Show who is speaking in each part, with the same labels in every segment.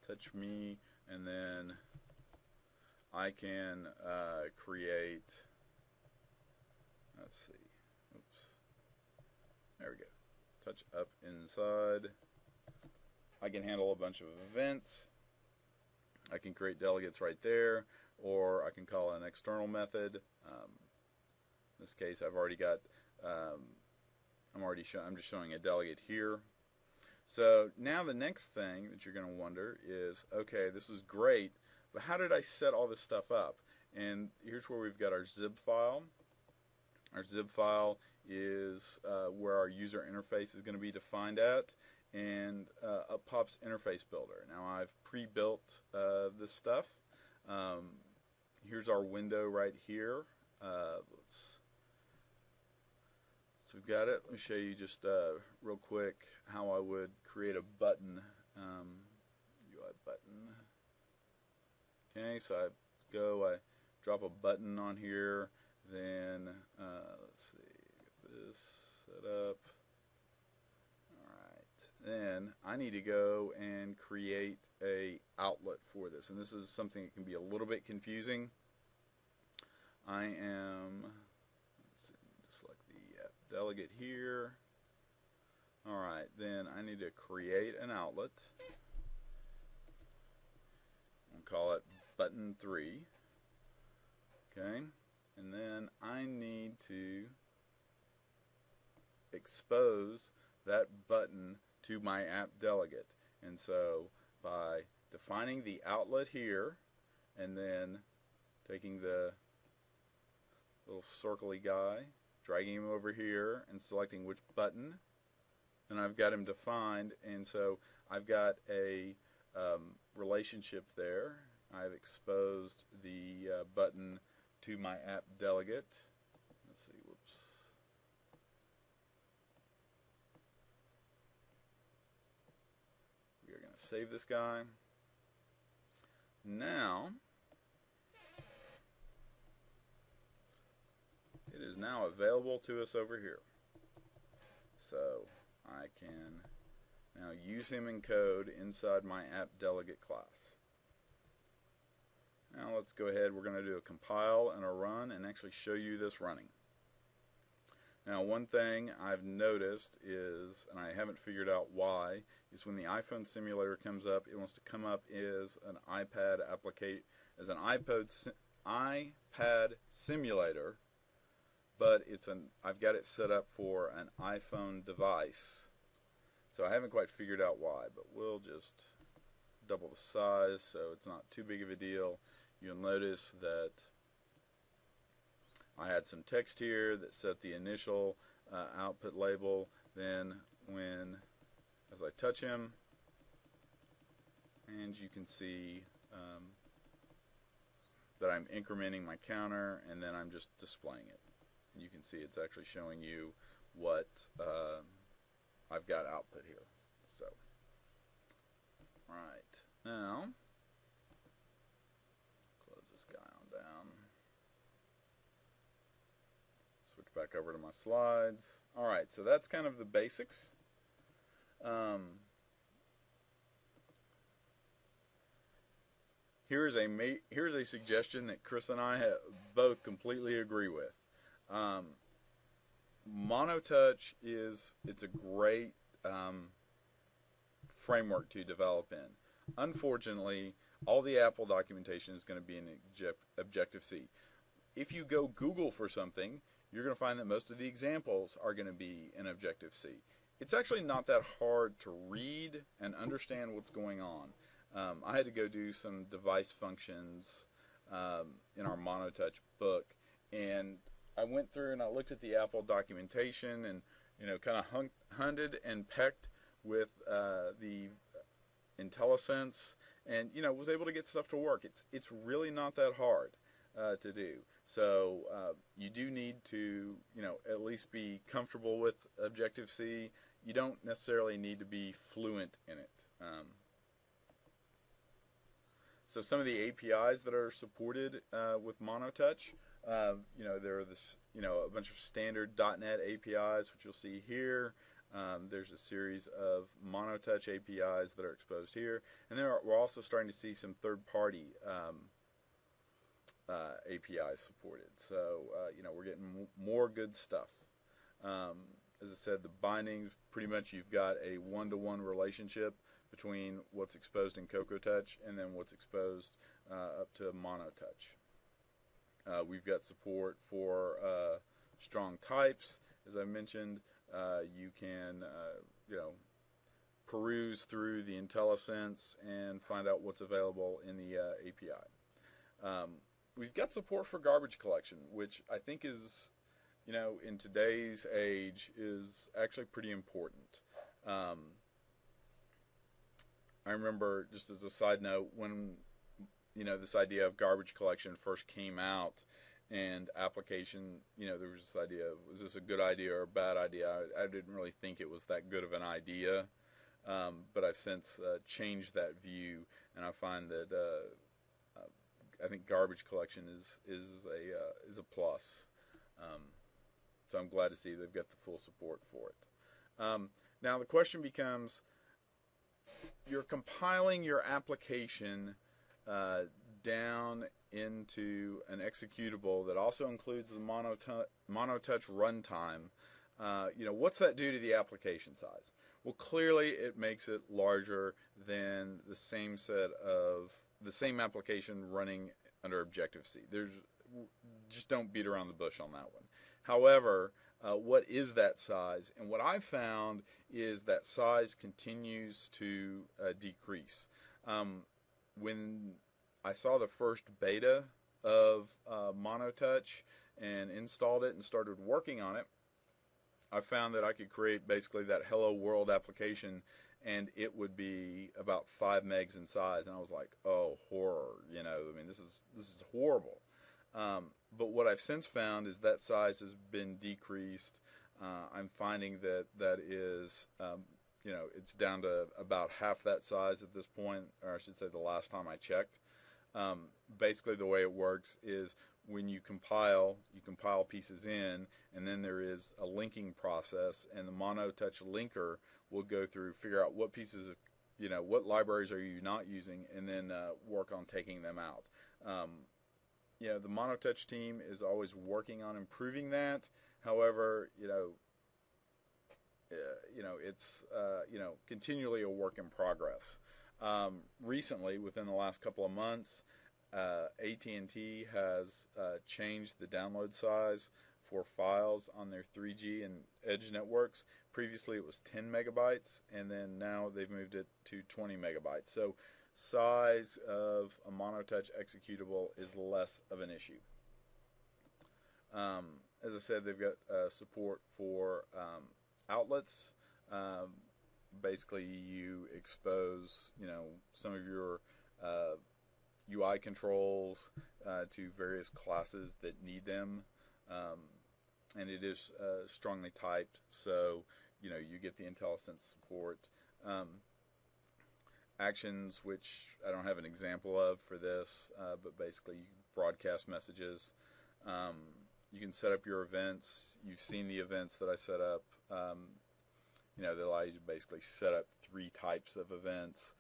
Speaker 1: touch me, and then I can create, let's see, oops, there we go, touch up inside. I can handle a bunch of events. I can create delegates right there, or I can call an external method. In this case, I've already got, I'm just showing a delegate here. So now the next thing that you're going to wonder is, okay, this is great, but how did I set all this stuff up? And here's where we've got our zip file. Our zip file is where our user interface is going to be defined at, and up pops Interface Builder. Now I've pre-built this stuff. Here's our window right here. So we've got it. Let me show you just real quick how I would create a button. UI button. Okay, so I drop a button on here. Then let's see, get this set up. Then I need to go and create a outlet for this, and this is something that can be a little bit confusing. I am, let's see, just select the delegate here. Alright, then I need to create an outlet. I'll call it button 3. Okay, and then I need to expose that button to my app delegate. And so by defining the outlet here and then taking the little circly guy, dragging him over here and selecting which button, and I've got him defined, and so I've got a relationship there. I've exposed the button to my app delegate. Let's see, whoops. Save this guy. Now, it is now available to us over here. So I can now use him in code inside my app delegate class. Now let's go ahead. We're going to do a compile and a run and actually show you this running. Now, one thing I've noticed is, and I haven't figured out why, is when the iPhone simulator comes up, it wants to come up as an iPad iPad simulator, but I've got it set up for an iPhone device. So I haven't quite figured out why, but we'll just double the size so it's not too big of a deal. You'll notice that I had some text here that set the initial output label. Then as I touch him, and you can see that I'm incrementing my counter, and then I'm just displaying it. And you can see it's actually showing you what I've got output here. So, right now, close this guy on down. Switch back over to my slides. Alright, so that's kind of the basics. Here's a suggestion that Chris and I both completely agree with. MonoTouch it's a great framework to develop in. Unfortunately, all the Apple documentation is going to be in Objective-C. If you go Google for something, you're going to find that most of the examples are going to be in Objective-C. It's actually not that hard to read and understand what's going on. I had to go do some device functions in our MonoTouch book, and I went through and I looked at the Apple documentation and kind of hunted and pecked with the IntelliSense, and was able to get stuff to work. It's really not that hard to do. So you do need to at least be comfortable with Objective-C. You don't necessarily need to be fluent in it. So some of the APIs that are supported with MonoTouch, there are a bunch of standard .NET APIs, which you'll see here. There's a series of MonoTouch APIs that are exposed here, and we're also starting to see some third-party APIs supported. So we're getting more good stuff. As I said, the bindings, pretty much you've got a one-to-one relationship between what's exposed in CocoaTouch and then what's exposed up to MonoTouch. We've got support for strong types. As I mentioned, you can peruse through the IntelliSense and find out what's available in the API. We've got support for garbage collection, which I think is, in today's age, is actually pretty important. I remember, just as a side note, when this idea of garbage collection first came out, and application, there was this idea of, was this a good idea or a bad idea? I didn't really think it was that good of an idea, but I've since changed that view, and I find that I think garbage collection is a plus. So I'm glad to see they've got the full support for it. Now the question becomes, you're compiling your application down into an executable that also includes the MonoTouch runtime. What's that do to the application size? Well, clearly it makes it larger than the same application running under Objective-C. Just don't beat around the bush on that one. However, what is that size? And what I've found is that size continues to decrease. When I saw the first beta of MonoTouch and installed it and started working on it, I found that I could create basically that Hello World application, and it would be about 5 megs in size, and I was like, oh, horror, this is horrible. But what I've since found is that size has been decreased. I'm finding that is, it's down to about half that size at this point, or I should say the last time I checked. Basically the way it works is when you compile pieces in, and then there is a linking process, and the MonoTouch linker will go through, figure out what pieces of, what libraries are you not using, and then work on taking them out. The MonoTouch team is always working on improving that. However, it's continually a work in progress. Recently, within the last couple of months, AT&T has changed the download size for files on their 3G and Edge networks. Previously, it was 10 megabytes, and then now they've moved it to 20 megabytes. So size of a MonoTouch executable is less of an issue. As I said, they've got support for outlets. Basically, you expose, some of your UI controls to various classes that need them, and it is strongly typed, so you get the IntelliSense support. Actions, which I don't have an example of for this, but basically you broadcast messages. You can set up your events. You've seen the events that I set up. They allow you to basically set up 3 types of events,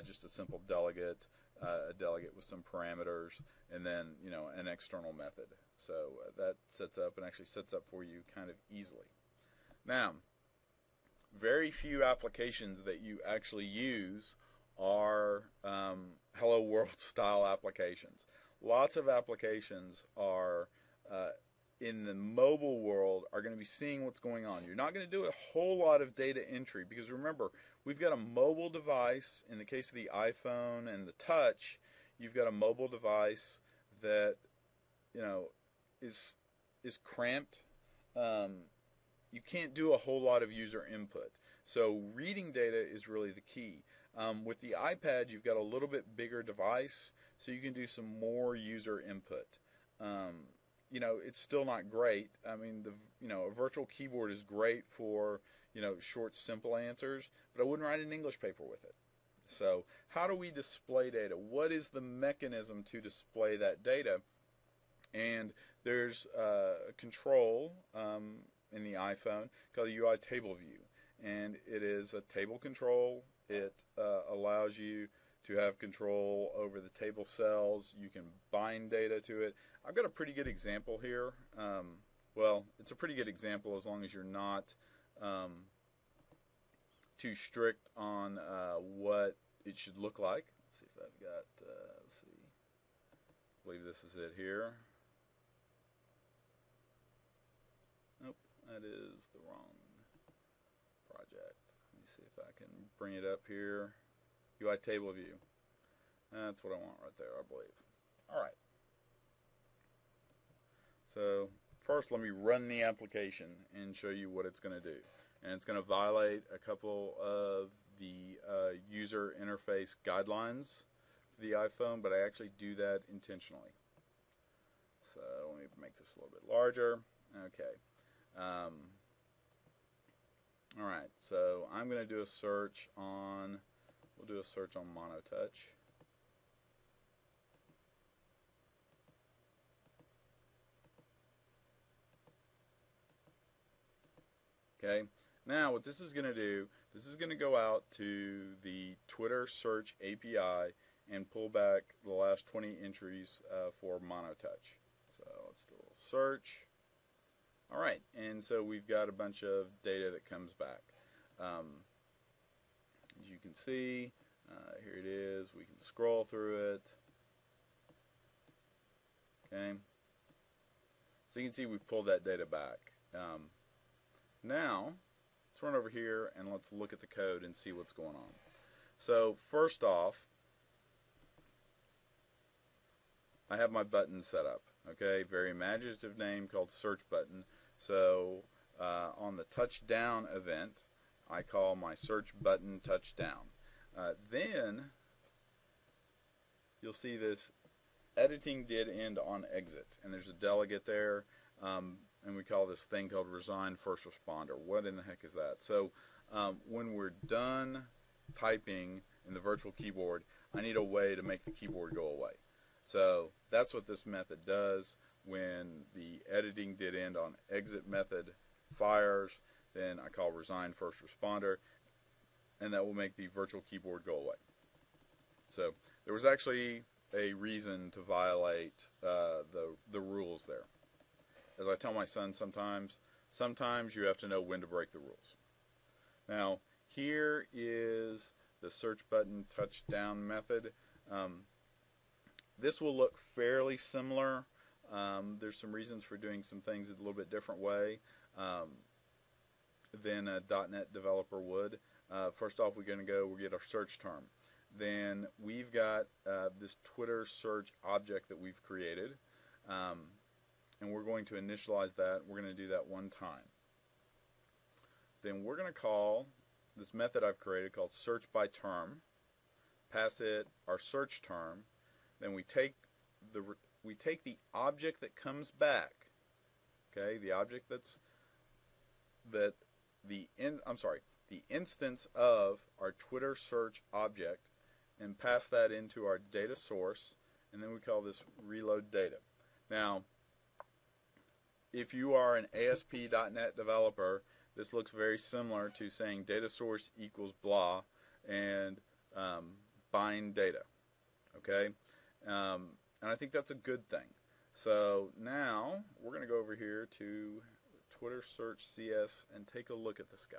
Speaker 1: just a simple delegate, a delegate with some parameters, and then an external method. So that sets up and actually sets up for you kind of easily. Now, very few applications that you actually use are Hello World style applications. Lots of applications are in the mobile world are going to be seeing what's going on. You're not going to do a whole lot of data entry because remember, we've got a mobile device. In the case of the iPhone and the Touch, you've got a mobile device that is cramped. You can't do a whole lot of user input. So reading data is really the key. With the iPad, you've got a little bit bigger device, so you can do some more user input. It's still not great. I mean, a virtual keyboard is great for, short, simple answers, but I wouldn't write an English paper with it. So how do we display data? What is the mechanism to display that data? And there's a control in the iPhone called the UI table view. and it is a table control. It allows you to have control over the table cells. You can bind data to it. I've got a pretty good example here. Well, it's a pretty good example as long as you're not too strict on what it should look like. Let's see if I've got, let's see, I believe this is it here. Nope, that is the wrong project. Let me see if I can bring it up here. UI table view. That's what I want right there, I believe. All right. So first, let me run the application and show you what it's going to do. And it's going to violate a couple of the user interface guidelines for the iPhone, but I actually do that intentionally. So let me make this a little bit larger. Okay. All right. So I'm going to do a search on. We'll do a search on MonoTouch. Okay. Now what this is going to do, this is going to go out to the Twitter search API and pull back the last 20 entries for MonoTouch. So let's do a little search. All right, and so we've got a bunch of data that comes back. As you can see, here it is. We can scroll through it. Okay. So you can see we pulled that data back. Now, let's run over here and let's look at the code and see what's going on. So first off, I have my button set up. Okay, very imaginative name called search button. So on the touchdown event, I call my search button touchdown. Then you'll see this editing did end on exit, and there's a delegate there, and we call this thing called resign first responder. What in the heck is that? So when we're done typing in the virtual keyboard, I need a way to make the keyboard go away. So that's what this method does. When the editing did end on exit method fires, then I call resign first responder, and that will make the virtual keyboard go away. So there was actually a reason to violate the rules there. As I tell my son sometimes you have to know when to break the rules. Now here is the search button touchdown method. This will look fairly similar. There's some reasons for doing some things a little bit different way than a .NET developer would. First off, we'll get our search term. Then we've got this Twitter search object that we've created, and we're going to initialize that. We're going to do that one time. Then we're going to call this method I've created called search by term, pass it our search term. Then we take the object that comes back, okay, the object the instance of our Twitter search object, and pass that into our data source, and then we call this reload data. Now, if you are an ASP.NET developer, this looks very similar to saying data source equals blah and bind data, okay? And I think that's a good thing. So now we're going to go over here to Twitter Search CS and take a look at this guy.